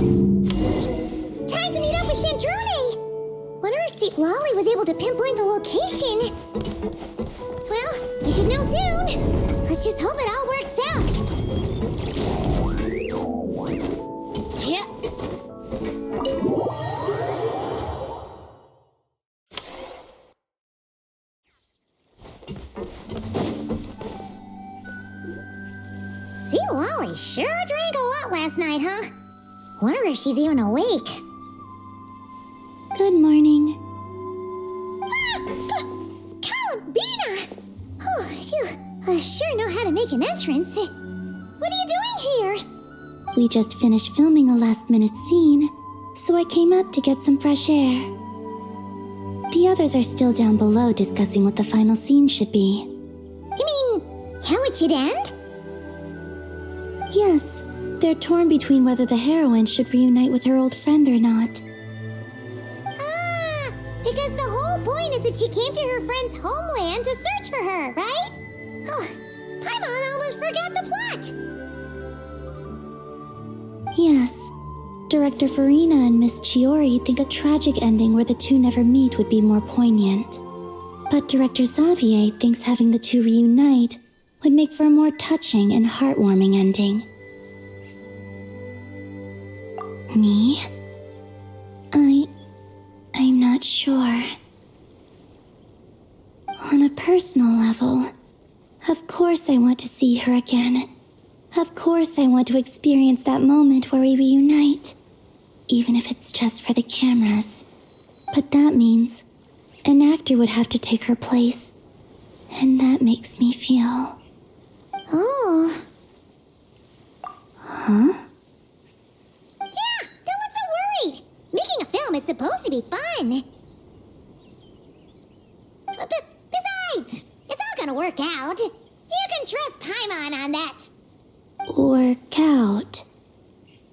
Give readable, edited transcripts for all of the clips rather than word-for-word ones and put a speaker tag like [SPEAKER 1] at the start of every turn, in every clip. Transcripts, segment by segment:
[SPEAKER 1] Time to meet up with Sandrone! Wonder if St. Lolly was able to pinpoint the location. Well, we should know soon. Let's just hope it all works out. Yep. St. Lolly sure drank a lot last night, huh? Wonder if she's even awake.
[SPEAKER 2] Good morning.
[SPEAKER 1] Columbina! Oh, you sure know how to make an entrance. What are you doing here?
[SPEAKER 2] We just finished filming a last-minute scene, so I came up to get some fresh air. The others are still down below discussing what the final scene should be.
[SPEAKER 1] You mean, how it should end?
[SPEAKER 2] Yes, they're torn between whether the heroine should reunite with her old friend or not.
[SPEAKER 1] Ah, because the whole point is that she came to her friend's homeland to search for her, right? Oh, Paimon almost forgot the plot.
[SPEAKER 2] Yes, Director Farina and Miss Chiori think a tragic ending where the two never meet would be more poignant. But Director Xavier thinks having the two reunite would make for a more touching and heartwarming ending. Me? I'm not sure. On a personal level, of course I want to see her again. Of course I want to experience that moment where we reunite, even if it's just for the cameras. But that means an actor would have to take her place, and that makes me feel...
[SPEAKER 1] Oh.
[SPEAKER 2] Huh?
[SPEAKER 1] Yeah, don't look so worried. Making a film is supposed to be fun. But besides, it's all gonna work out. You can trust Paimon on that.
[SPEAKER 2] Work out?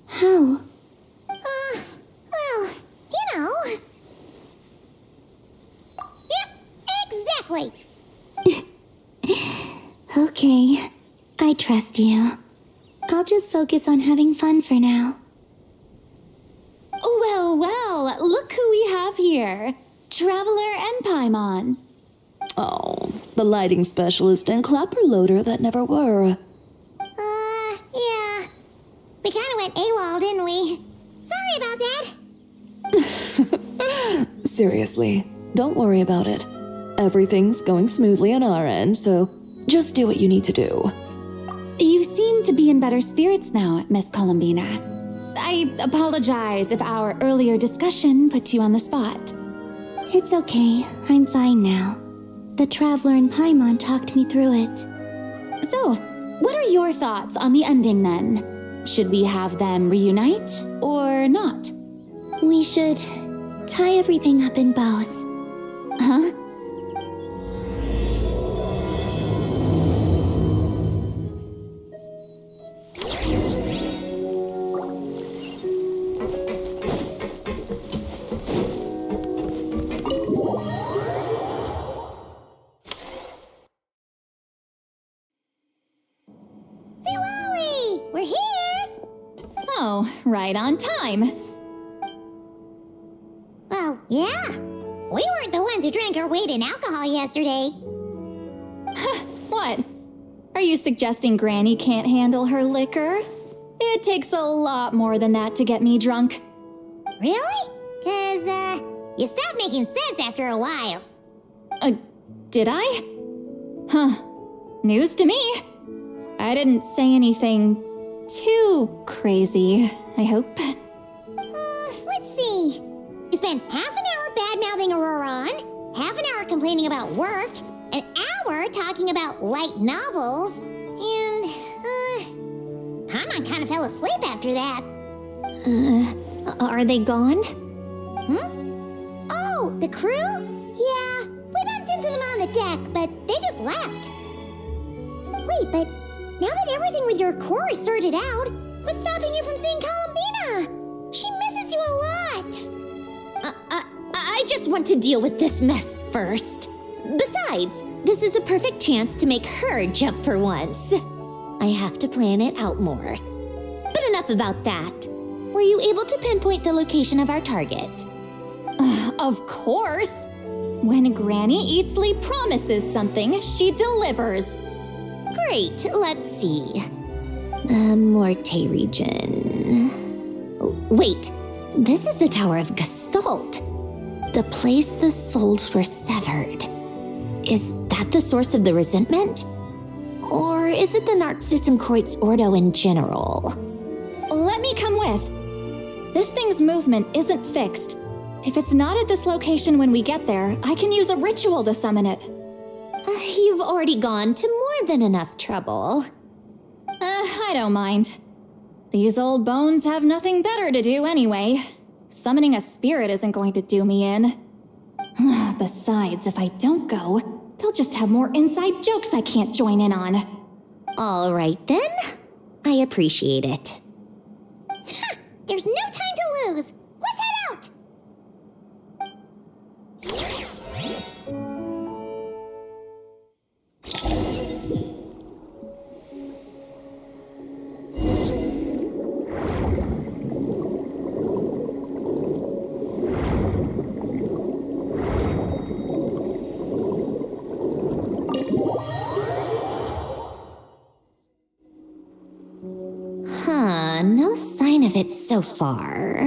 [SPEAKER 2] How?
[SPEAKER 1] Well, you know. Yep, exactly.
[SPEAKER 2] Okay, I trust you. I'll just focus on having fun for now.
[SPEAKER 3] Well, well, look who we have here. Traveler and Paimon. Oh, the lighting specialist and clapper loader that never were.
[SPEAKER 1] Yeah. We kinda went AWOL, didn't we? Sorry about that.
[SPEAKER 3] Seriously, don't worry about it. Everything's going smoothly on our end, so just do what you need to do. You seem to be in better spirits now, Miss Columbina. I apologize if our earlier discussion put you on the spot.
[SPEAKER 2] It's okay, I'm fine now. The Traveler and Paimon talked me through it.
[SPEAKER 3] So, what are your thoughts on the ending then? Should we have them reunite or not?
[SPEAKER 2] We should tie everything up in bows.
[SPEAKER 3] Huh?
[SPEAKER 1] We're here!
[SPEAKER 3] Oh, right on time.
[SPEAKER 1] Well, yeah. We weren't the ones who drank our weight in alcohol yesterday.
[SPEAKER 3] What? Are you suggesting Granny can't handle her liquor? It takes a lot more than that to get me drunk.
[SPEAKER 1] Really? 'Cause, you stopped making sense after a while.
[SPEAKER 3] Did I? Huh. News to me. I didn't say anything too crazy, I hope.
[SPEAKER 1] Let's see. You spent half an hour bad-mouthing Auroron, half an hour complaining about work, an hour talking about light novels, and, Paimon kind of fell asleep after that.
[SPEAKER 2] Are they gone?
[SPEAKER 1] Oh, the crew? Yeah, we bumped into them on the deck, but they just left. Wait, but now that everything with your core is sorted out, what's stopping you from seeing Columbina? She misses you a lot.
[SPEAKER 4] I just want to deal with this mess first. Besides, this is a perfect chance to make her jump for once. I have to plan it out more. But enough about that. Were you able to pinpoint the location of our target?
[SPEAKER 5] Of course! When Granny Eatsley promises something, she delivers.
[SPEAKER 4] Great, let's see. The Morte region. Wait, this is the Tower of Gestalt. The place the souls were severed. Is that the source of the resentment? Or is it the Narcissenkreuz Ordo in general?
[SPEAKER 5] Let me come with. This thing's movement isn't fixed. If it's not at this location when we get there, I can use a ritual to summon it.
[SPEAKER 4] You've already gone to more than enough trouble.
[SPEAKER 5] I don't mind. These old bones have nothing better to do anyway. Summoning a spirit isn't going to do me in. Besides, if I don't go, they'll just have more inside jokes I can't join in on.
[SPEAKER 4] All right then. I appreciate it.
[SPEAKER 1] Ha! There's no time to lose. Let's head out!
[SPEAKER 4] No sign of it so far.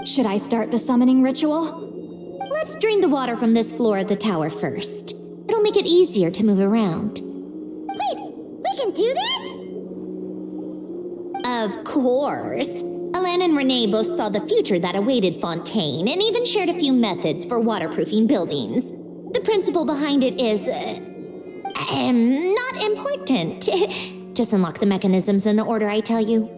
[SPEAKER 5] Should I start the summoning ritual?
[SPEAKER 4] Let's drain the water from this floor of the tower first. It'll make it easier to move around.
[SPEAKER 1] Wait, we can do that?
[SPEAKER 4] Of course. Alain and Renee both saw the future that awaited Fontaine and even shared a few methods for waterproofing buildings. The principle behind it is, not important. Just unlock the mechanisms in the order I tell you.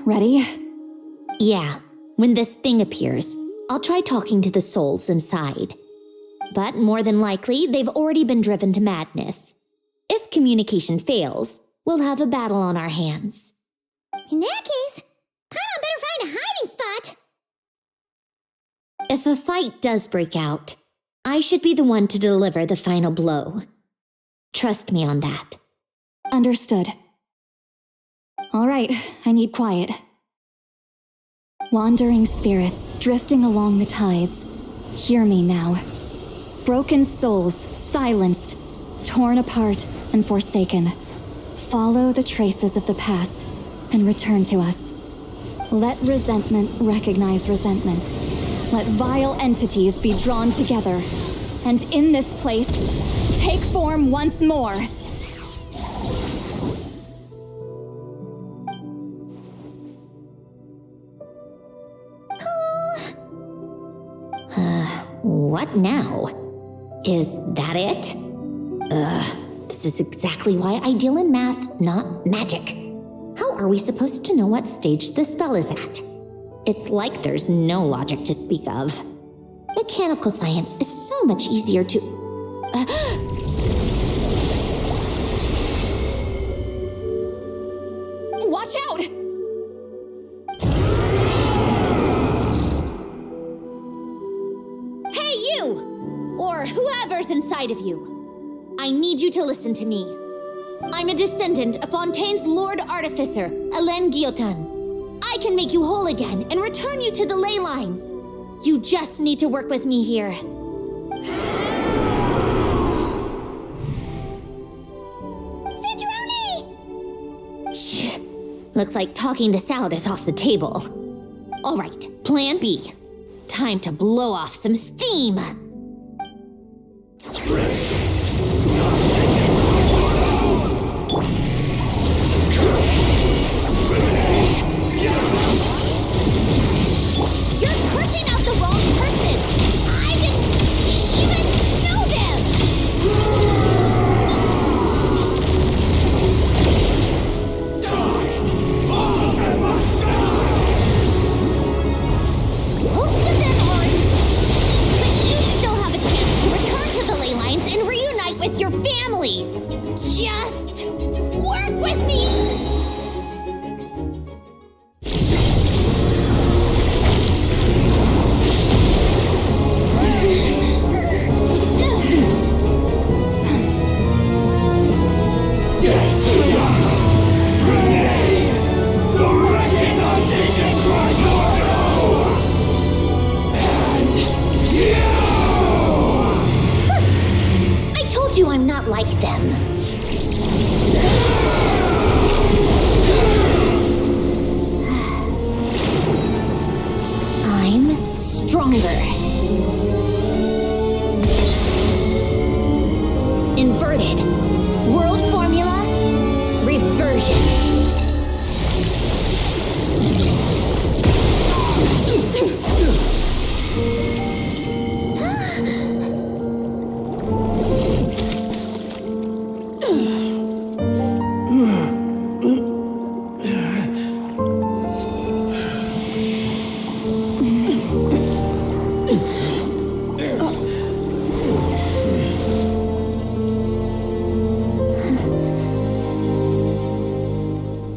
[SPEAKER 5] Ready?
[SPEAKER 4] Yeah, when this thing appears, I'll try talking to the souls inside. But more than likely, they've already been driven to madness. If communication fails, we'll have a battle on our hands.
[SPEAKER 1] In that case, Paimon better find a hiding spot.
[SPEAKER 4] If a fight does break out, I should be the one to deliver the final blow. Trust me on that.
[SPEAKER 5] Understood. All right, I need quiet. Wandering spirits drifting along the tides, hear me now. Broken souls, silenced, torn apart and forsaken. Follow the traces of the past and return to us. Let resentment recognize resentment. Let vile entities be drawn together. And in this place, take form once more.
[SPEAKER 4] What now? Is that it? This is exactly why I deal in math, not magic. How are we supposed to know what stage the spell is at? It's like there's no logic to speak of. Mechanical science is so much easier to...
[SPEAKER 5] Watch out!
[SPEAKER 4] Hey, you! Or whoever's inside of you. I need you to listen to me. I'm a descendant of Fontaine's Lord Artificer, Alain Guillotin. I can make you whole again and return you to the ley lines. You just need to work with me here.
[SPEAKER 1] Sandrone!
[SPEAKER 4] Shh. Looks like talking this out is off the table. All right, plan B. Time to blow off some steam. You're cursing out the wrong person! I didn't even know them! Most of them aren't. But you still have a chance to return to the ley lines and reunite with your families. Just work with me! I told you I'm not like them. I'm stronger. Inverted. World formula. Reversion.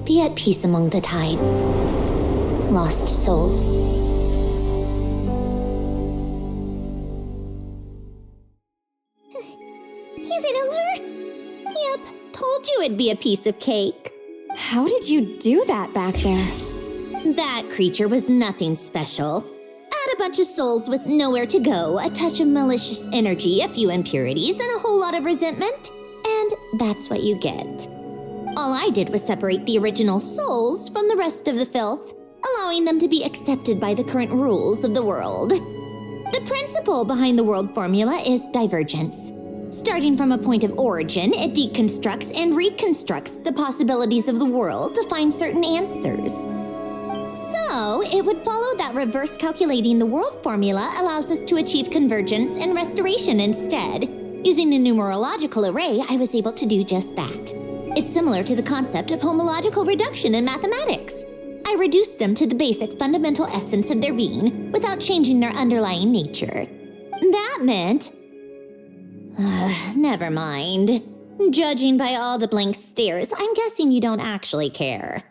[SPEAKER 4] Be at peace among the tides. Lost souls. Is it over? Yep, told you it'd be a piece of cake.
[SPEAKER 5] How did you do that back there?
[SPEAKER 4] That creature was nothing special. Add a bunch of souls with nowhere to go, a touch of malicious energy, a few impurities, and a whole lot of resentment. And that's what you get. All I did was separate the original souls from the rest of the filth, allowing them to be accepted by the current rules of the world. The principle behind the world formula is divergence. Starting from a point of origin, it deconstructs and reconstructs the possibilities of the world to find certain answers. So, it would follow that reverse calculating the world formula allows us to achieve convergence and restoration instead. Using a numerological array, I was able to do just that. It's similar to the concept of homological reduction in mathematics. I reduced them to the basic fundamental essence of their being without changing their underlying nature. That meant... never mind. Judging by all the blank stares, I'm guessing you don't actually care.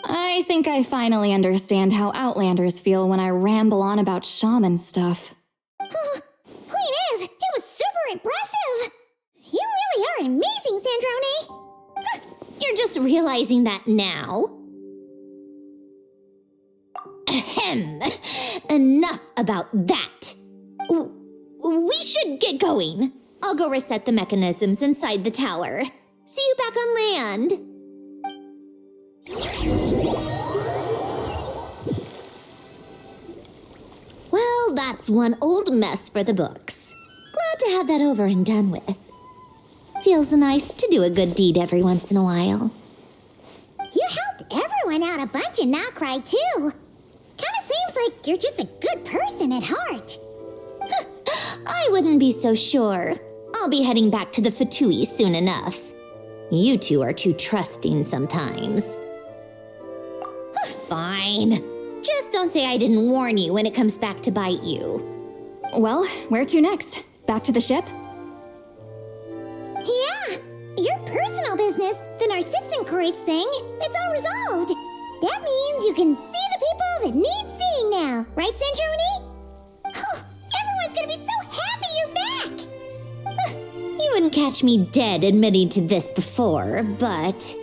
[SPEAKER 5] I think I finally understand how Outlanders feel when I ramble on about shaman stuff.
[SPEAKER 1] Point is, it was super impressive. You really are amazing, Sandrone.
[SPEAKER 4] You're just realizing that now? Ahem. Enough about that. We should get going. I'll go reset the mechanisms inside the tower. See you back on land. Well, that's one old mess for the books. Glad to have that over and done with. Feels nice to do a good deed every once in a while.
[SPEAKER 1] You helped everyone out a bunch and not cry too. Kinda seems like you're just a good person at heart.
[SPEAKER 4] I wouldn't be so sure. I'll be heading back to the Fatui soon enough. You two are too trusting sometimes. Fine. Just don't say I didn't warn you when it comes back to bite you.
[SPEAKER 5] Well, where to next? Back to the ship?
[SPEAKER 1] Yeah, your personal business, the Narcitsan thing, it's all resolved. That means you can see the people that need seeing now, right, Sandrone? Everyone's gonna be so happy you're back!
[SPEAKER 4] You wouldn't catch me dead admitting to this before, but...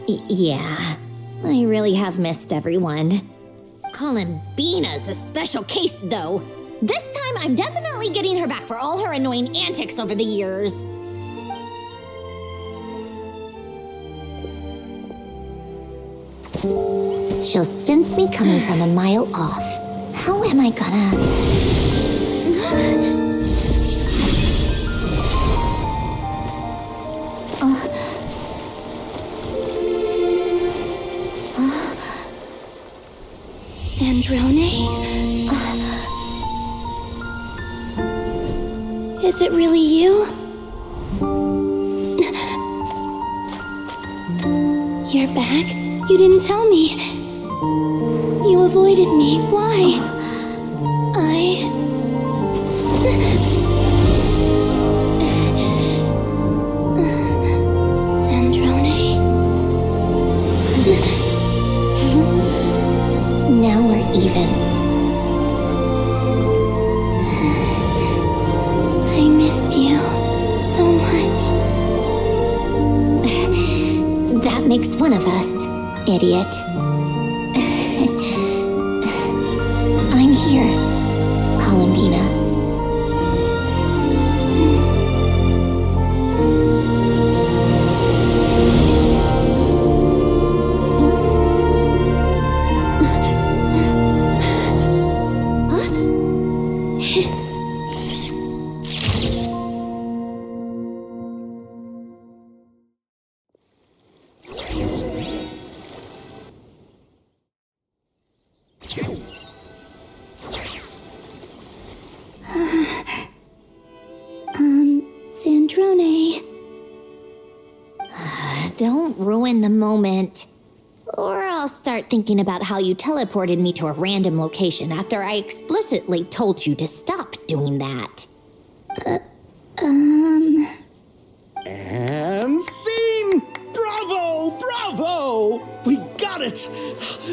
[SPEAKER 4] yeah, I really have missed everyone. Columbina's a special case, though. This time, I'm definitely getting her back for all her annoying antics over the years. She'll sense me coming from a mile off. How Am I gonna...
[SPEAKER 2] Sandrone? Is it really you? You're back? You didn't tell me. You avoided me. Why? Sandrone?
[SPEAKER 4] Now we're even.
[SPEAKER 2] I missed you so much.
[SPEAKER 4] That makes one of us, idiot. I'm here, Columbina.
[SPEAKER 2] Sandrone.
[SPEAKER 4] Don't ruin the moment. Or I'll start thinking about how you teleported me to a random location after I explicitly told you to stop doing that.
[SPEAKER 6] And scene! Bravo! Bravo! We got it!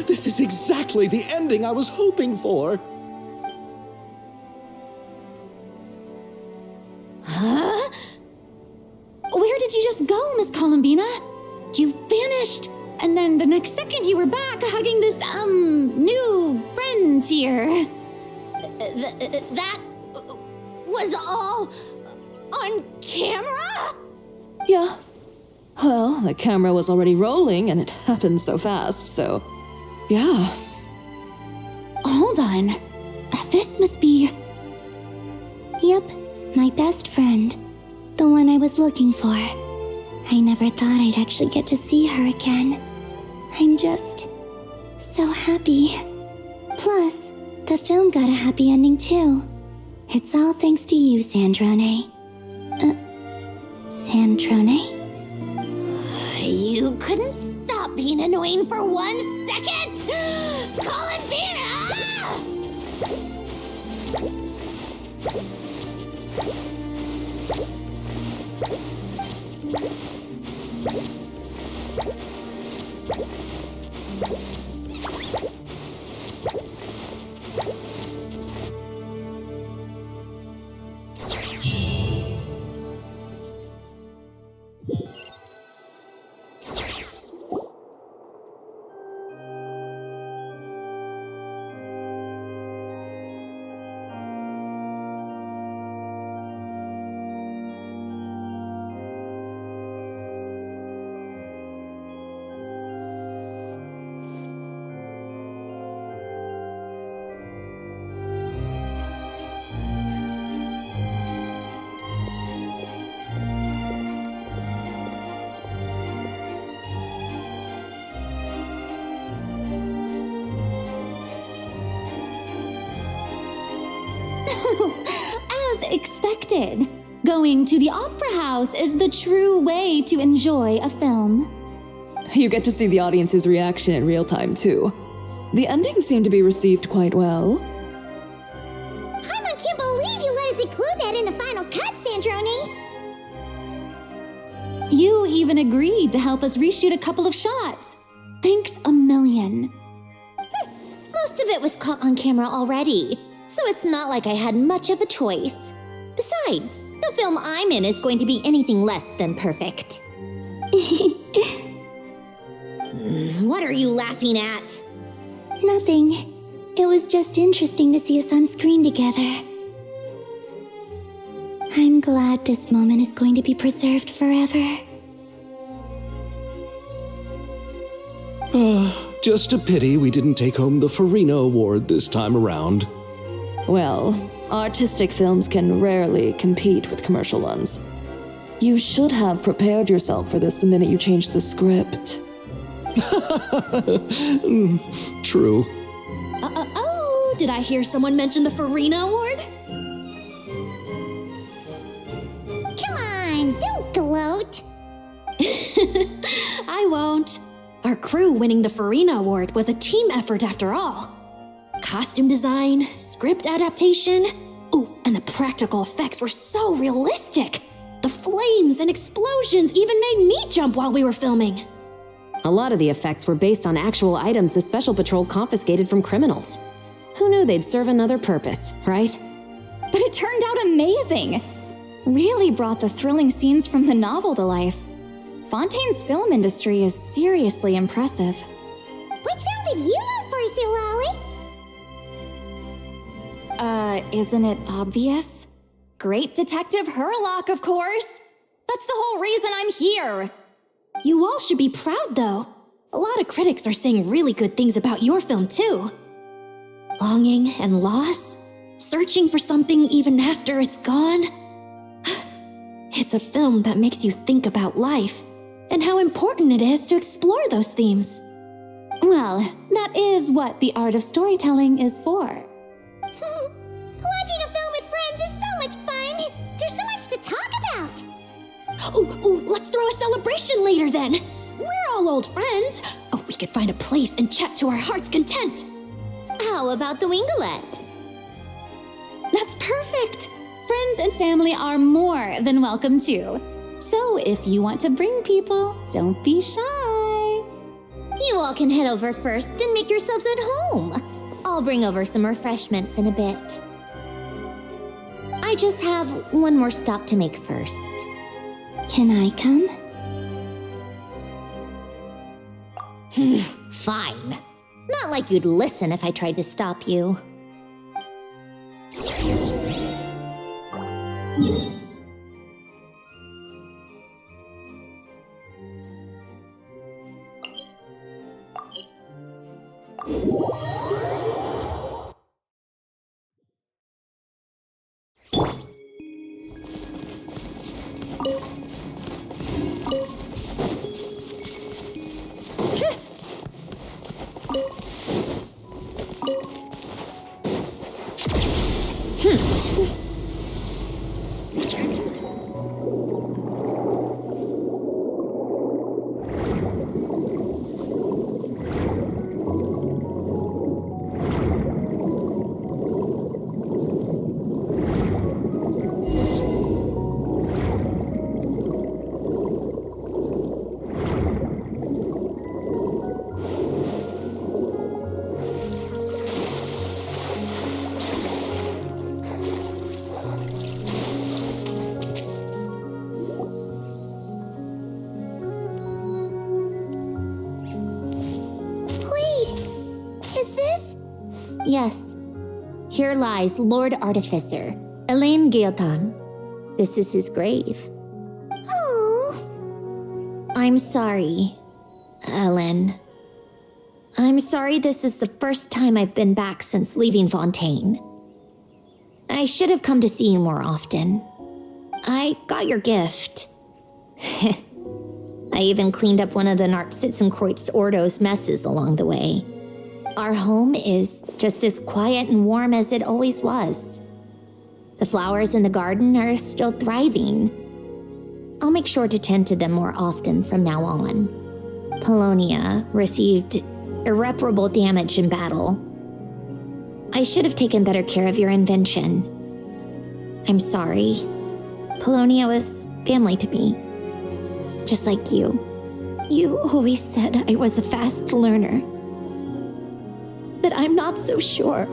[SPEAKER 6] This is exactly the ending I was hoping for.
[SPEAKER 5] Where did you just go, Miss Columbina? You vanished, and then the next second you were back hugging this, new friend here.
[SPEAKER 4] That was all on camera?
[SPEAKER 3] Yeah. Well, the camera was already rolling and it happened so fast, so yeah.
[SPEAKER 5] Hold on. This must be...
[SPEAKER 2] Yep, my best friend. The one I was looking for. I never thought I'd actually get to see her again. I'm just so happy. Plus, the film got a happy ending too. It's all thanks to you, Sandrone. Sandrone?
[SPEAKER 4] You couldn't stop being annoying for 1 second? Columbina!
[SPEAKER 5] As expected, going to the opera house is the true way to enjoy a film.
[SPEAKER 3] You get to see the audience's reaction in real time, too. The ending seemed to be received quite well.
[SPEAKER 1] I can't believe you let us include that in the final cut, Sandrone.
[SPEAKER 5] You even agreed to help us reshoot a couple of shots. Thanks a million.
[SPEAKER 4] Most of it was caught on camera already, so it's not like I had much of a choice. Besides, the film I'm in is going to be anything less than perfect. What are you laughing at?
[SPEAKER 2] Nothing. It was just interesting to see us on screen together. I'm glad this moment is going to be preserved forever.
[SPEAKER 6] Just a pity we didn't take home the Farina Award this time around.
[SPEAKER 3] Well, artistic films can rarely compete with commercial ones. You should have prepared yourself for this the minute you changed the script.
[SPEAKER 6] True.
[SPEAKER 4] Oh, did I hear someone mention the Farina Award?
[SPEAKER 1] Come on, don't gloat.
[SPEAKER 4] I won't. Our crew winning the Farina Award was a team effort after all. Costume design, script adaptation. Ooh, and the practical effects were so realistic. The flames and explosions even made me jump while we were filming.
[SPEAKER 7] A lot of the effects were based on actual items the Special Patrol confiscated from criminals. Who knew they'd serve another purpose, right?
[SPEAKER 5] But it turned out amazing! Really brought the thrilling scenes from the novel to life. Fontaine's film industry is seriously impressive.
[SPEAKER 1] Which film did you vote for, Silali?
[SPEAKER 5] Isn't it obvious? Great Detective Herlock, of course! That's the whole reason I'm here!
[SPEAKER 4] You all should be proud, though. A lot of critics are saying really good things about your film, too. Longing and loss, searching for something even after it's gone. It's a film that makes you think about life and how important it is to explore those themes.
[SPEAKER 5] Well, that is what the art of storytelling is for.
[SPEAKER 1] Watching a film with friends is so much fun. There's so much to talk about.
[SPEAKER 4] Ooh, let's throw a celebration later then. We're all old friends. Oh, we could find a place and chat to our heart's content.
[SPEAKER 1] How about the Wingalette?
[SPEAKER 5] That's perfect! Friends and family are more than welcome too. So if you want to bring people, don't be shy.
[SPEAKER 1] You all can head over first and make yourselves at home. I'll bring over some refreshments in a bit. I just have one more stop to make first.
[SPEAKER 2] Can I come?
[SPEAKER 1] Fine. Not like you'd listen if I tried to stop you. Yes. Here lies Lord Artificer, Elaine Guillotin. This is his grave. Oh. I'm sorry, Ellen. I'm sorry this is the first time I've been back since leaving Fontaine. I should have come to see you more often. I got your gift. I even cleaned up one of the Narcitzenkreuz Ordo's messes along the way. Our home is just as quiet and warm as it always was. The flowers in the garden are still thriving. I'll make sure to tend to them more often from now on. Polonia received irreparable damage in battle. I should have taken better care of your invention. I'm sorry. Polonia was family to me. Just like you. You always said I was a fast learner. But I'm not so sure.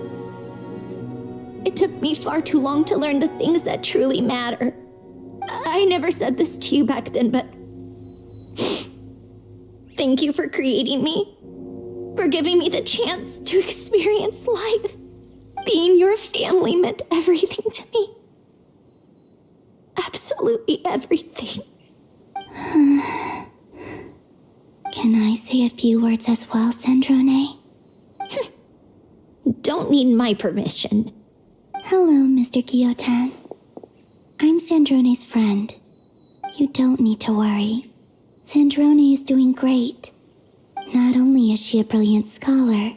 [SPEAKER 1] It took me far too long to learn the things that truly matter. I never said this to you back then, but thank you for creating me, for giving me the chance to experience life. Being your family meant everything to me. Absolutely everything.
[SPEAKER 2] Can I say a few words as well, Sandrone?
[SPEAKER 1] Don't need my permission.
[SPEAKER 2] Hello, Mr. Guillotin. I'm Sandrone's friend. You don't need to worry. Sandrone is doing great. Not only is she a brilliant scholar,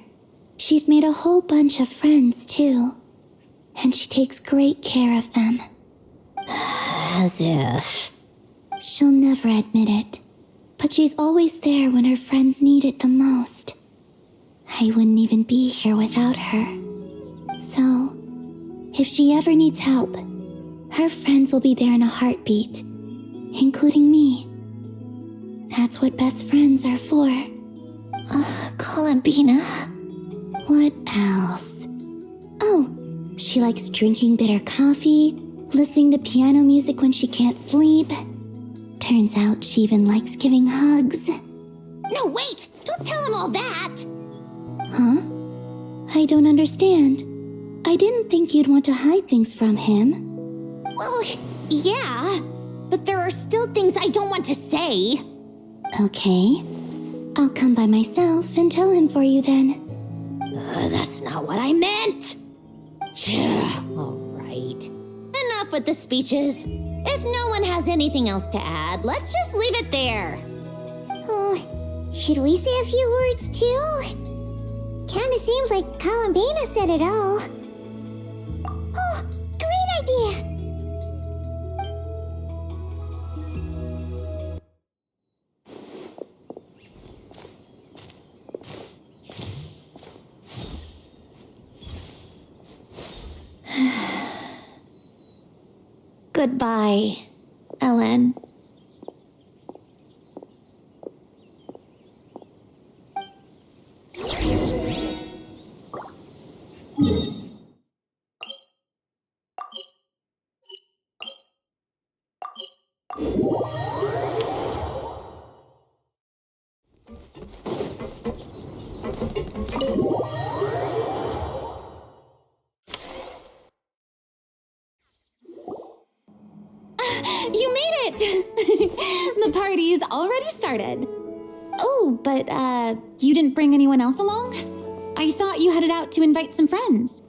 [SPEAKER 2] she's made a whole bunch of friends, too. And she takes great care of them.
[SPEAKER 4] As if.
[SPEAKER 2] She'll never admit it, but she's always there when her friends need it the most. I wouldn't even be here without her. So, if she ever needs help, her friends will be there in a heartbeat, including me. That's what best friends are for.
[SPEAKER 4] Columbina.
[SPEAKER 2] What else? Oh, she likes drinking bitter coffee, listening to piano music when she can't sleep. Turns out she even likes giving hugs.
[SPEAKER 1] No, wait! Don't tell him all that!
[SPEAKER 2] Huh? I don't understand. I didn't think you'd want to hide things from him.
[SPEAKER 1] Well, yeah, but there are still things I don't want to say.
[SPEAKER 2] Okay. I'll come by myself and tell him for you then.
[SPEAKER 1] That's not what I meant! All right. Enough with the speeches. If no one has anything else to add, let's just leave it there. Should we say a few words too? Kinda seems like Columbina said it all. Oh, great idea! Goodbye, Ellen.
[SPEAKER 5] You made it! The party's already started. Oh, but, you didn't bring anyone else along? I thought you headed out to invite some friends.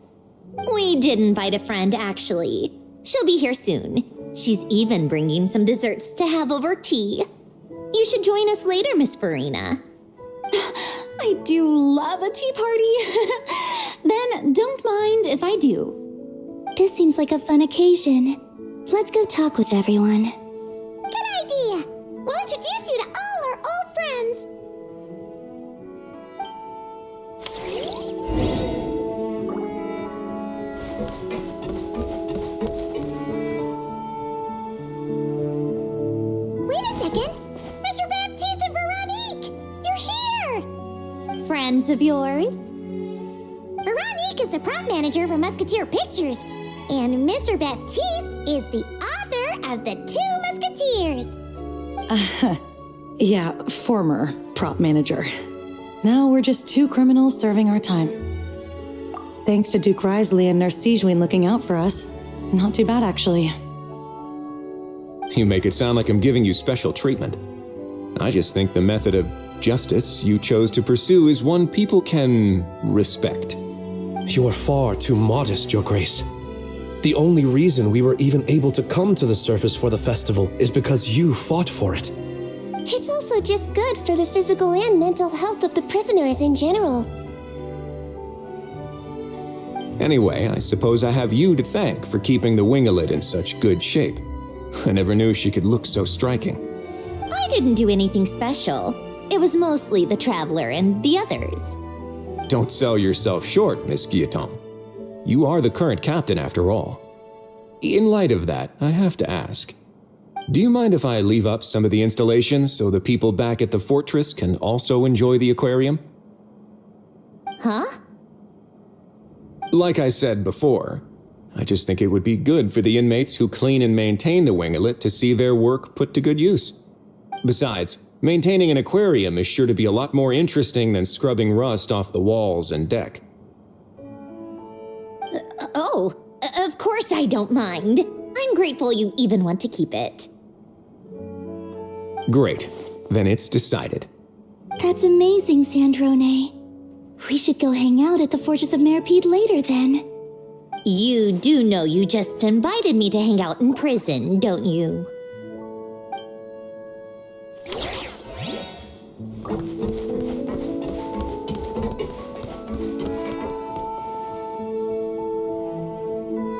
[SPEAKER 1] We did invite a friend, actually. She'll be here soon. She's even bringing some desserts to have over tea. You should join us later, Miss Farina.
[SPEAKER 5] I do love a tea party. Then don't mind if I do.
[SPEAKER 2] This seems like a fun occasion. Let's go talk with everyone.
[SPEAKER 1] Good idea! We'll introduce you to all our old friends. Wait a second! Mr. Baptiste and Veronique! You're here! Friends of yours? Veronique is the prop manager for Musketeer Pictures, and Mr. Baptiste is the author of The Two Musketeers.
[SPEAKER 8] Yeah, former prop manager. Now we're just two criminals serving our time. Thanks to Duke Risley and Nurse Sijuin looking out for us. Not too bad, actually.
[SPEAKER 9] You make it sound like I'm giving you special treatment. I just think the method of justice you chose to pursue is one people can respect.
[SPEAKER 10] You are far too modest, Your Grace. The only reason we were even able to come to the surface for the festival is because you fought for it.
[SPEAKER 1] It's also just good for the physical and mental health of the prisoners in general.
[SPEAKER 9] Anyway, I suppose I have you to thank for keeping the winglet in such good shape. I never knew she could look so striking.
[SPEAKER 1] I didn't do anything special. It was mostly the Traveler and the others.
[SPEAKER 9] Don't sell yourself short, Miss Guillotin. You are the current captain, after all. In light of that, I have to ask, do you mind if I leave up some of the installations so the people back at the fortress can also enjoy the aquarium?
[SPEAKER 1] Huh?
[SPEAKER 9] Like I said before, I just think it would be good for the inmates who clean and maintain the winglet to see their work put to good use. Besides, maintaining an aquarium is sure to be a lot more interesting than scrubbing rust off the walls and deck.
[SPEAKER 1] Of course I don't mind. I'm grateful you even want to keep it.
[SPEAKER 9] Great. Then it's decided.
[SPEAKER 2] That's amazing, Sandrone. We should go hang out at the Fortress of Meripede later then.
[SPEAKER 4] You do know you just invited me to hang out in prison, don't you?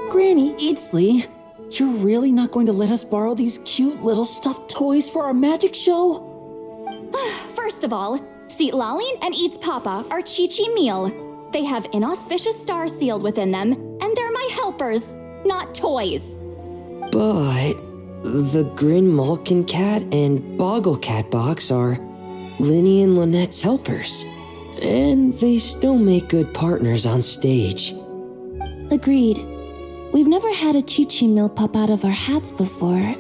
[SPEAKER 6] Granny Eatsley, you're really not going to let us borrow these cute little stuffed toys for our magic show?
[SPEAKER 5] First of all, Seat Lalin and Eats Papa are Chi-Chi meal. They have inauspicious stars sealed within them, and they're my helpers, not toys.
[SPEAKER 11] But the Grin Malkin Cat and Boggle Cat box are Linny and Lynette's helpers. And they still make good partners on stage.
[SPEAKER 2] Agreed. We've never had a Chi-Chi meal pop out of our hats before.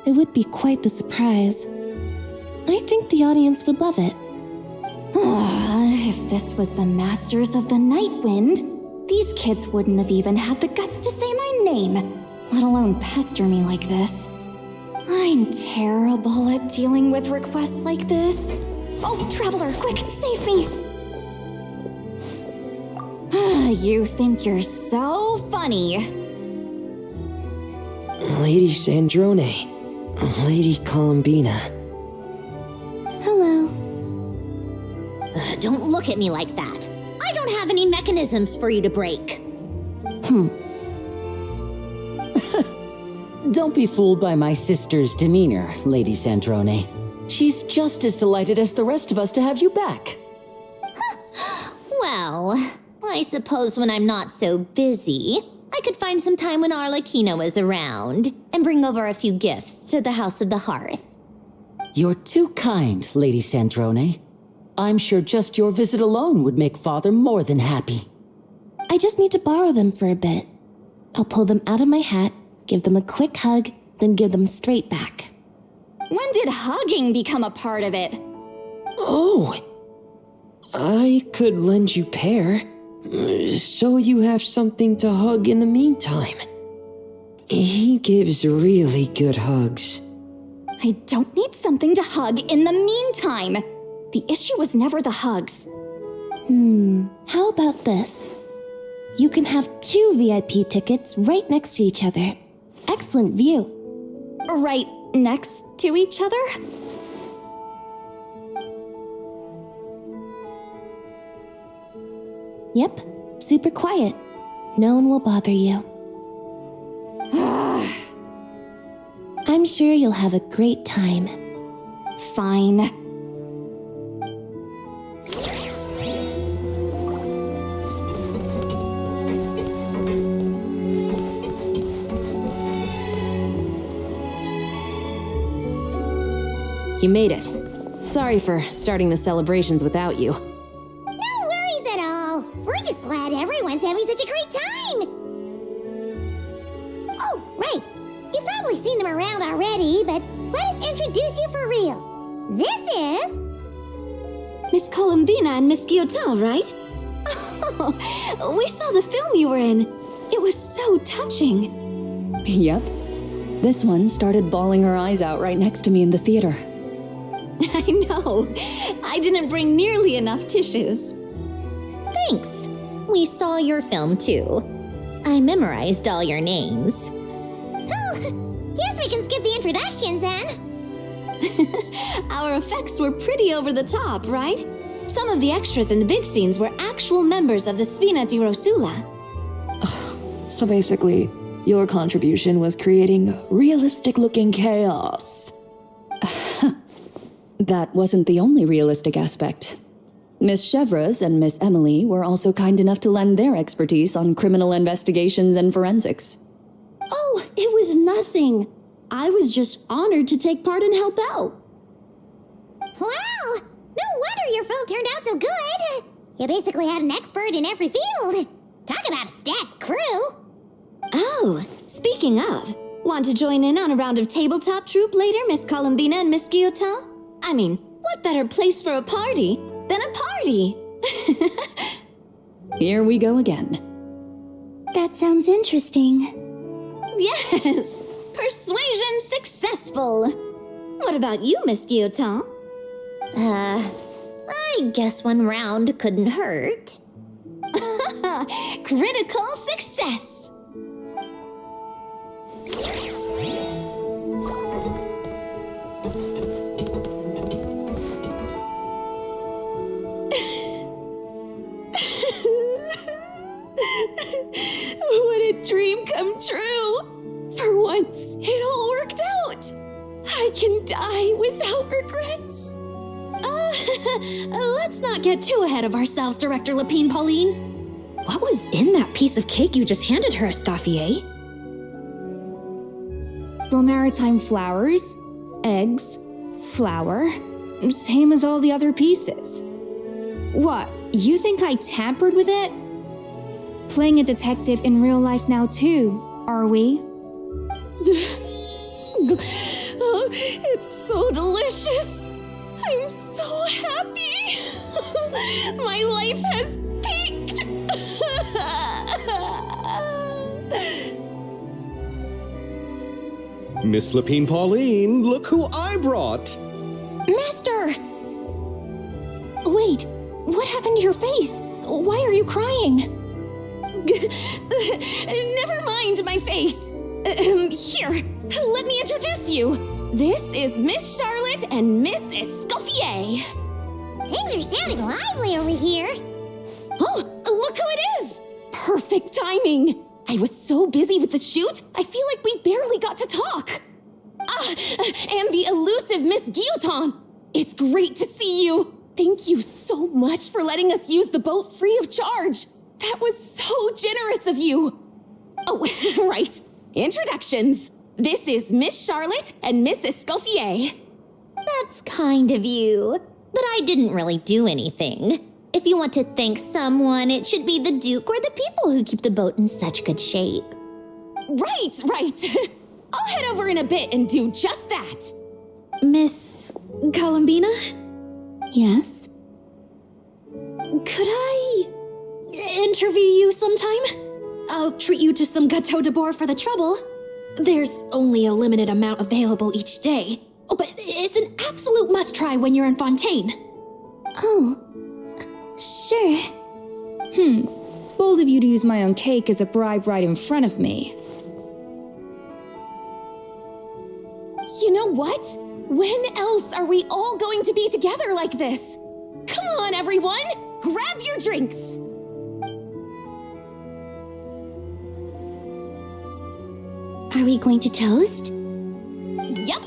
[SPEAKER 2] It would be quite the surprise. I think the audience would love it.
[SPEAKER 5] If this was the Masters of the Night Wind, these kids wouldn't have even had the guts to say my name, let alone pester me like this. I'm terrible at dealing with requests like this. Oh, Traveler, quick, save me! You think you're so funny.
[SPEAKER 11] Lady Sandrone, Lady Columbina.
[SPEAKER 2] Hello.
[SPEAKER 4] Don't look at me like that. I don't have any mechanisms for you to break.
[SPEAKER 12] Don't be fooled by my sister's demeanor, Lady Sandrone. She's just as delighted as the rest of us to have you back.
[SPEAKER 4] Well, I suppose when I'm not so busy, I could find some time when Arlecchino is around and bring over a few gifts to the House of the Hearth.
[SPEAKER 12] You're too kind, Lady Sandrone. I'm sure just your visit alone would make Father more than happy.
[SPEAKER 2] I just need to borrow them for a bit. I'll pull them out of my hat, give them a quick hug, then give them straight back.
[SPEAKER 5] When did hugging become a part of it?
[SPEAKER 11] Oh, I could lend you Pear, so you have something to hug in the meantime. He gives really good hugs.
[SPEAKER 5] I don't need something to hug in the meantime. The issue was never the hugs.
[SPEAKER 2] How about this? You can have 2 VIP tickets right next to each other. Excellent view.
[SPEAKER 5] Right next to each other?
[SPEAKER 2] Yep, super quiet. No one will bother you. I'm sure you'll have a great time.
[SPEAKER 5] Fine.
[SPEAKER 7] You made it. Sorry for starting the celebrations without you.
[SPEAKER 1] No worries at all. We're just glad everyone's having such a great time. Oh, right. You've probably seen them around already, but let us introduce you for real. This is...
[SPEAKER 5] Miss Columbina and Miss Guillotin, right? Oh, we saw the film you were in. It was so touching.
[SPEAKER 3] Yep. This one started bawling her eyes out right next to me in the theater.
[SPEAKER 5] I know. I didn't bring nearly enough tissues.
[SPEAKER 4] Thanks. We saw your film too. I memorized all your names.
[SPEAKER 1] Oh, guess we can skip the introductions then.
[SPEAKER 5] Our effects were pretty over the top, right? Some of the extras in the big scenes were actual members of the Spina di Rosula.
[SPEAKER 3] So basically, your contribution was creating realistic-looking chaos. That wasn't the only realistic aspect. Miss Chevres and Miss Emily were also kind enough to lend their expertise on criminal investigations and forensics.
[SPEAKER 13] Oh, it was nothing. I was just honored to take part and help out.
[SPEAKER 1] Wow, no wonder your film turned out so good. You basically had an expert in every field. Talk about a stacked crew.
[SPEAKER 5] Oh, speaking of, want to join in on a round of tabletop troupe later, Miss Columbina and Miss Guillotin? I mean, what better place for a party than a party?
[SPEAKER 3] Here we go again.
[SPEAKER 2] That sounds interesting.
[SPEAKER 5] Yes, persuasion successful. What about you, Miss Guillotin?
[SPEAKER 4] I guess one round couldn't hurt.
[SPEAKER 5] critical success! What a dream come true! For once, it all worked out! I can die without regrets! Let's not get too ahead of ourselves, Director Lapine Pauline. What was in that piece of cake you just handed her, Escoffier? Romaritime flowers, eggs, flour, same as all the other pieces. What, you think I tampered with it? Playing a detective in real life now too, are we? Oh, it's so delicious! I'm so happy! My life has peaked!
[SPEAKER 6] Miss Lapine Pauline, look who I brought!
[SPEAKER 5] Master! Wait, what happened to your face? Why are you crying? Never mind my face. Here, let me introduce you. This is Miss Charlotte and Miss Escoffier.
[SPEAKER 1] Things are sounding lively over here.
[SPEAKER 5] Oh, look who it is! Perfect timing. I was so busy with the shoot, I feel like we barely got to talk. And the elusive Miss Guillotin. It's great to see you. Thank you so much for letting us use the boat free of charge. That was so generous of you. Oh, right. Introductions. This is Miss Charlotte and Miss Escoffier.
[SPEAKER 4] That's kind of you, but I didn't really do anything. If you want to thank someone, it should be the Duke or the people who keep the boat in such good shape.
[SPEAKER 5] Right. I'll head over in a bit and do just that.
[SPEAKER 3] Miss Columbina?
[SPEAKER 2] Yes?
[SPEAKER 5] Could I interview you sometime? I'll treat you to some gâteau de bord for the trouble. There's only a limited amount available each day. Oh, but it's an absolute must-try when you're in Fontaine.
[SPEAKER 2] Oh, sure.
[SPEAKER 5] Bold of you to use my own cake as a bribe right in front of me. You know what? When else are we all going to be together like this? Come on, everyone! Grab your drinks!
[SPEAKER 2] Are we going to toast?
[SPEAKER 5] Yup!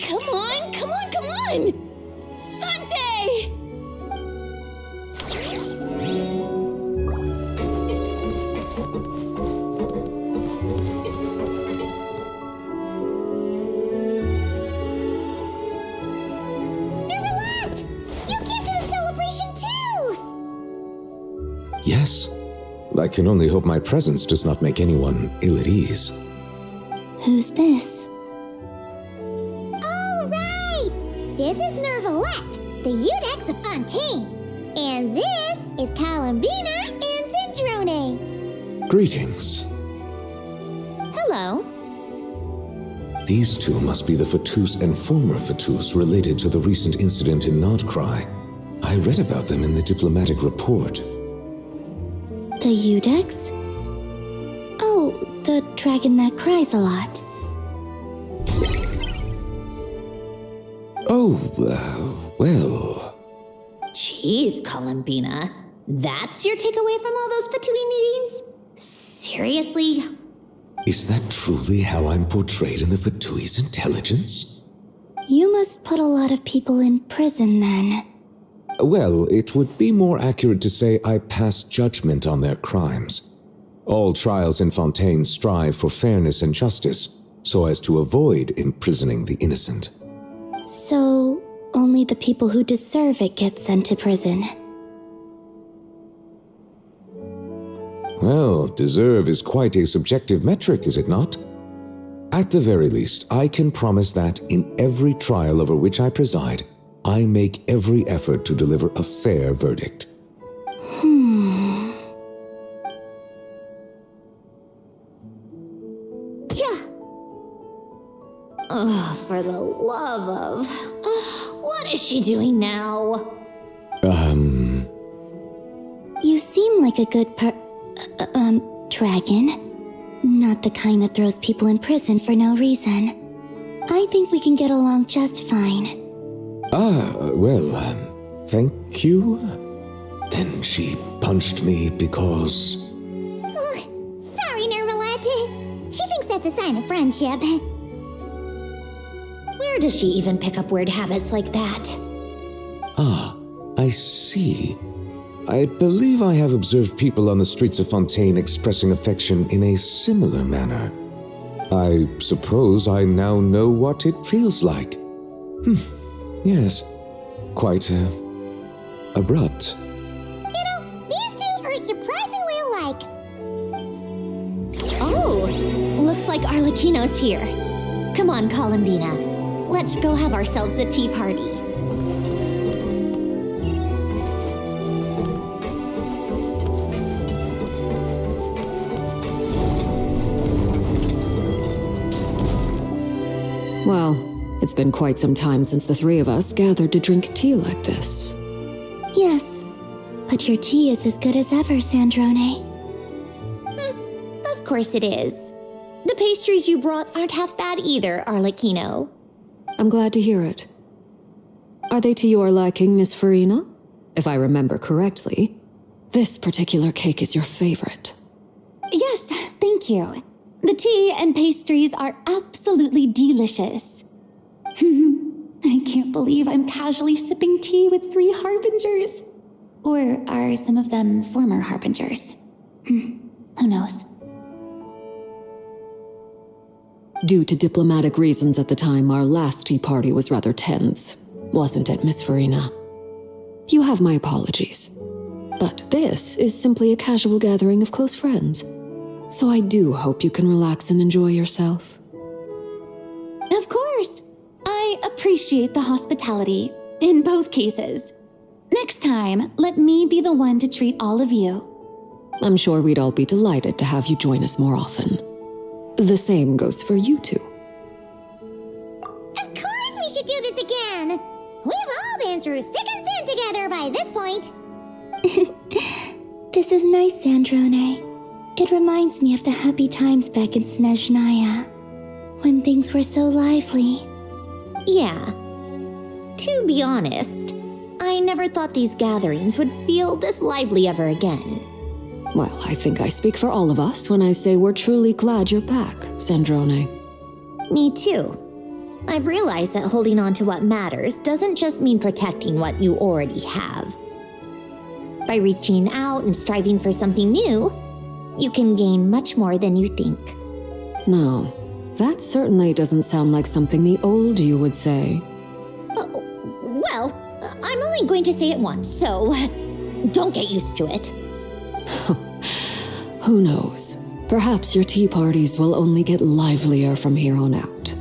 [SPEAKER 5] Come on! Sante!
[SPEAKER 1] Nervalette! You came to the celebration too!
[SPEAKER 9] Yes. I can only hope my presence does not make anyone ill at ease.
[SPEAKER 2] Who's this?
[SPEAKER 1] All right! This is Nervalette, the Iudex of Fontaine. And this is Columbina and Sandrone.
[SPEAKER 9] Greetings.
[SPEAKER 4] Hello.
[SPEAKER 9] These two must be the Fatus and former Fatus related to the recent incident in Nodcry. I read about them in the diplomatic report.
[SPEAKER 2] The Iudex? Oh, the dragon that cries a lot.
[SPEAKER 9] Oh, well...
[SPEAKER 4] Jeez, Columbina. That's your takeaway from all those Fatui meetings? Seriously?
[SPEAKER 9] Is that truly how I'm portrayed in the Fatui's intelligence?
[SPEAKER 2] You must put a lot of people in prison then.
[SPEAKER 9] Well, it would be more accurate to say I pass judgment on their crimes. All trials in Fontaine strive for fairness and justice, so as to avoid imprisoning the innocent.
[SPEAKER 2] So, only the people who deserve it get sent to prison.
[SPEAKER 9] Well, deserve is quite a subjective metric, is it not? At the very least, I can promise that in every trial over which I preside, I make every effort to deliver a fair verdict.
[SPEAKER 1] Yeah.
[SPEAKER 4] Oh, for the love of... What is she doing now?
[SPEAKER 2] You seem like a Dragon. Not the kind that throws people in prison for no reason. I think we can get along just fine.
[SPEAKER 10] Thank you. Then she punched me because...
[SPEAKER 1] Sorry, Nermalette. She thinks that's a sign of friendship.
[SPEAKER 4] Where does she even pick up weird habits like that?
[SPEAKER 10] Ah, I see. I believe I have observed people on the streets of Fontaine expressing affection in a similar manner. I suppose I now know what it feels like. Yes, quite abrupt.
[SPEAKER 1] You know, these two are surprisingly alike.
[SPEAKER 4] Oh, looks like Arlecchino's here. Come on, Columbina. Let's go have ourselves a tea party.
[SPEAKER 7] Well, it's been quite some time since the three of us gathered to drink tea like this.
[SPEAKER 2] Yes, but your tea is as good as ever, Sandrone.
[SPEAKER 4] Of course it is. The pastries you brought aren't half bad either, Arlecchino.
[SPEAKER 7] I'm glad to hear it. Are they to your liking, Miss Farina? If I remember correctly, this particular cake is your favorite.
[SPEAKER 5] Yes, thank you. The tea and pastries are absolutely delicious. I can't believe I'm casually sipping tea with 3 harbingers. Or are some of them former harbingers? Who knows?
[SPEAKER 7] Due to diplomatic reasons at the time, our last tea party was rather tense, wasn't it, Miss Farina? You have my apologies. But this is simply a casual gathering of close friends. So I do hope you can relax and enjoy yourself.
[SPEAKER 5] Of course. I appreciate the hospitality in both cases. Next time, let me be the one to treat all of you.
[SPEAKER 7] I'm sure we'd all be delighted to have you join us more often. The same goes for you two.
[SPEAKER 1] Of course we should do this again. We've all been through thick and thin together by this point.
[SPEAKER 2] This is nice, Sandrone. It reminds me of the happy times back in Snezhnaya, when things were so lively.
[SPEAKER 4] Yeah. To be honest, I never thought these gatherings would feel this lively ever again.
[SPEAKER 7] Well, I think I speak for all of us when I say we're truly glad you're back, Sandrone.
[SPEAKER 4] Me too. I've realized that holding on to what matters doesn't just mean protecting what you already have. By reaching out and striving for something new, you can gain much more than you think.
[SPEAKER 7] No, that certainly doesn't sound like something the old you would say.
[SPEAKER 4] Well, I'm only going to say it once, so don't get used to it.
[SPEAKER 7] Who knows? Perhaps your tea parties will only get livelier from here on out.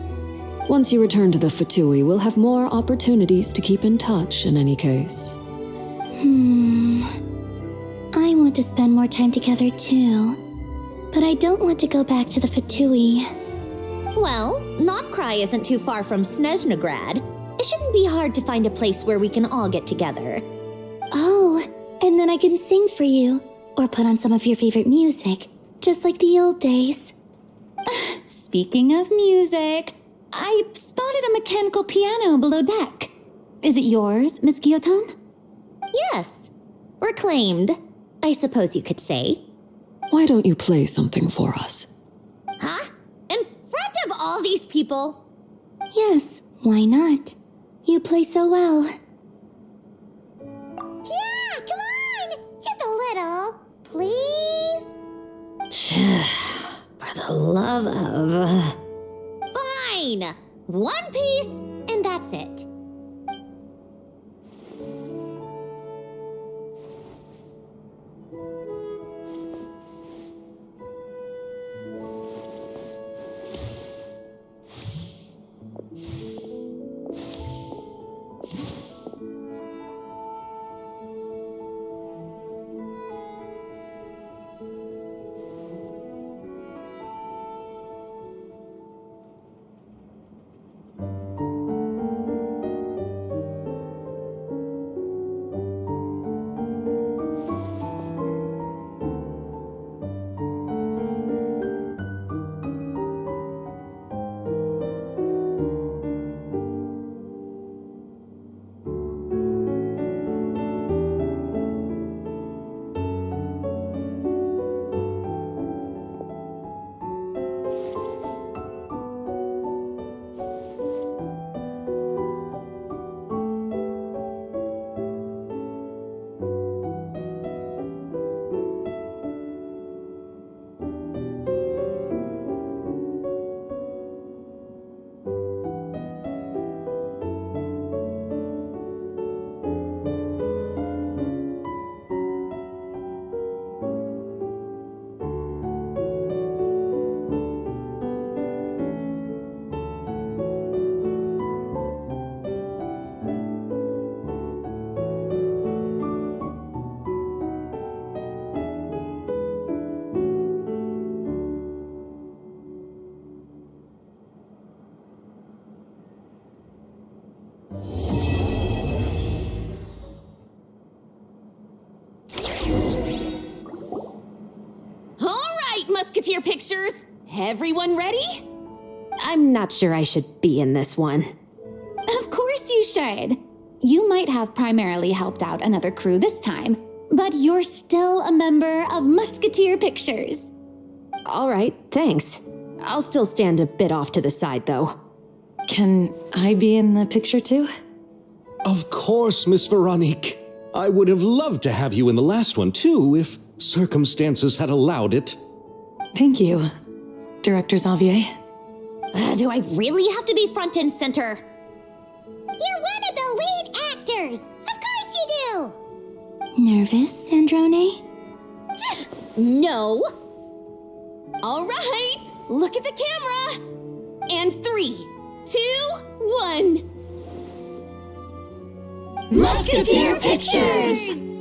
[SPEAKER 7] Once you return to the Fatui, we'll have more opportunities to keep in touch in any case.
[SPEAKER 2] I want to spend more time together too, but I don't want to go back to the Fatui.
[SPEAKER 4] Well, Notcry isn't too far from Snezhnograd. It shouldn't be hard to find a place where we can all get together.
[SPEAKER 2] Oh, and then I can sing for you, or put on some of your favorite music, just like the old days.
[SPEAKER 5] Speaking of music, I spotted a mechanical piano below deck. Is it yours, Miss Guillotin?
[SPEAKER 4] Yes. Reclaimed, I suppose you could say.
[SPEAKER 7] Why don't you play something for us?
[SPEAKER 4] Huh? In front of all these people?
[SPEAKER 2] Yes, why not? You play so well.
[SPEAKER 1] Yeah, come on! Just a little, please?
[SPEAKER 4] For the love of... Fine! One piece, and that's it. Musketeer pictures. Everyone ready? I'm not sure I should be in this one.
[SPEAKER 5] Of course you should. You might have primarily helped out another crew this time, but you're still a member of Musketeer Pictures.
[SPEAKER 4] All right, thanks. I'll still stand a bit off to the side, though.
[SPEAKER 8] Can I be in the picture too?
[SPEAKER 6] Of course, Miss Veronique. I would have loved to have you in the last one too, if circumstances had allowed it.
[SPEAKER 8] Thank you, Director Xavier.
[SPEAKER 4] Do I really have to be front and center?
[SPEAKER 1] You're one of the lead actors! Of course you do!
[SPEAKER 2] Nervous, Sandrone?
[SPEAKER 4] No! All right, look at the camera! And 3, 2, 1.
[SPEAKER 5] Musketeer Pictures!